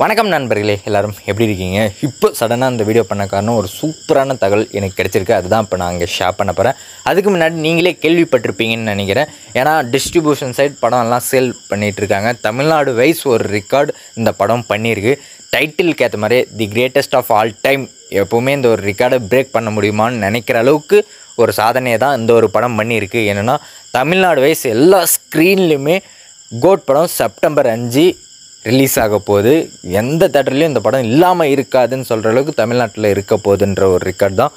வணக்கம் நண்பர்களே, எல்லாரும் எப்படி இருக்கீங்க? இப்போ சடனாக இந்த வீடியோ பண்ண காரணம் ஒரு சூப்பரான தகவல் எனக்கு கிடச்சிருக்கு. அதுதான் இப்போ நான் இங்கே ஷேர் பண்ண போகிறேன். அதுக்கு முன்னாடி நீங்களே கேள்விப்பட்டிருப்பீங்கன்னு நினைக்கிறேன். ஏன்னா டிஸ்ட்ரிபியூஷன் சைட் படம்லாம் சேல் பண்ணிகிட்ருக்காங்க. தமிழ்நாடு வைஸ் ஒரு ரெக்கார்டு இந்த படம் பண்ணியிருக்கு. டைட்டிலுக்கு ஏற்ற மாதிரி the greatest of all time, எப்போவுமே இந்த ஒரு ரெக்கார்டை பிரேக் பண்ண முடியுமான்னு நினைக்கிற அளவுக்கு ஒரு சாதனையை தான் இந்த ஒரு படம் பண்ணியிருக்கு. என்னென்னா தமிழ்நாடு வைஸ் எல்லா ஸ்க்ரீன்லேயுமே கோட் படம் செப்டம்பர் 5 ரிலீஸ் ஆக போகுது. எந்த தேட்டர்லேயும் இந்த படம் இல்லாமல் இருக்காதுன்னு சொல்கிற அளவுக்கு தமிழ்நாட்டில் இருக்க போகுதுன்ற ஒரு ரெக்கார்ட் தான்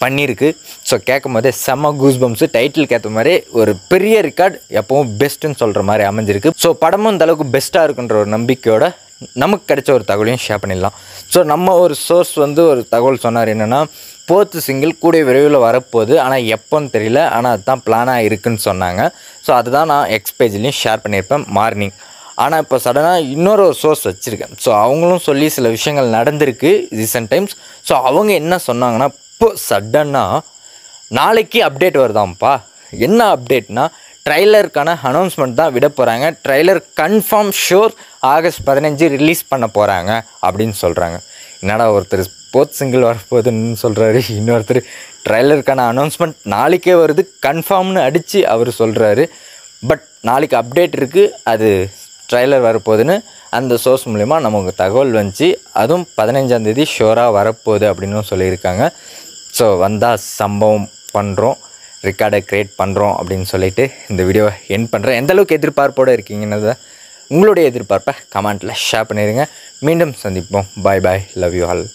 பண்ணியிருக்கு. ஸோ கேட்கும் போதே செம்ம கூஸ்பம்ஸு. டைட்டிலுக்கு ஏற்ற மாதிரி ஒரு பெரிய ரெக்கார்ட், எப்போவும் பெஸ்ட்டுன்னு சொல்கிற மாதிரி அமைஞ்சிருக்கு. ஸோ படமும் இந்த அளவுக்கு பெஸ்ட்டாக இருக்குன்ற ஒரு நம்பிக்கையோட நமக்கு கிடைச்ச ஒரு தகவலையும் ஷேர் பண்ணிடலாம். ஸோ நம்ம ஒரு சோர்ஸ் ஒரு தகவல் சொன்னார். என்னென்னா 4th சிங்கிள் கூடிய விரைவில் வரப்போகுது, ஆனால் எப்போன்னு தெரியல, ஆனால் அதுதான் பிளானாக இருக்குதுன்னு சொன்னாங்க. ஸோ அதுதான் நான் எக்ஸ் பேஜ்லேயும் ஷேர் பண்ணியிருப்பேன் மார்னிங். ஆனால் இப்போ சடனாக இன்னொரு சோர்ஸ் வச்சுருக்கேன். ஸோ அவங்களும் சொல்லி சில விஷயங்கள் நடந்திருக்கு ரீசெண்ட் டைம்ஸ். ஸோ அவங்க என்ன சொன்னாங்கன்னா, இப்போ சடனாக நாளைக்கு அப்டேட் வருதாம்ப்பா. என்ன அப்டேட்னா, ட்ரைலருக்கான அனௌன்ஸ்மெண்ட் தான் விட போகிறாங்க. Trailer confirm sure August 15 release பண்ண போகிறாங்க அப்படின்னு சொல்கிறாங்க. என்னடா ஒருத்தர் 4th சிங்கிள் வரப்போகுதுன்னு சொல்கிறாரு, இன்னொருத்தர் ட்ரைலருக்கான அனௌன்ஸ்மெண்ட் நாளைக்கே வருது கன்ஃபார்ம்னு அடித்து அவர் சொல்கிறாரு. பட் நாளைக்கு அப்டேட் இருக்குது, அது ட்ரைலர் வரப்போகுதுன்னு அந்த சோர்ஸ் மூலிமா நமக்கு தகவல் வந்துச்சு. அதுவும் 15ஆம் தேதி ஷோராக வரப்போகுது அப்படின்னு சொல்லியிருக்காங்க. ஸோ வந்தால் சம்பவம் பண்ணுறோம், ரெக்கார்டை க்ரியேட் பண்ணுறோம் அப்படின்னு சொல்லிட்டு இந்த வீடியோவை எண்ட் பண்ணுறேன். எந்தளவுக்கு எதிர்பார்ப்போடு இருக்கீங்கன்னதை உங்களுடைய எதிர்பார்ப்பை கமெண்ட்டில் ஷேர் பண்ணிடுங்க. மீண்டும் சந்திப்போம். பாய் பாய், லவ் யூ ஆல்.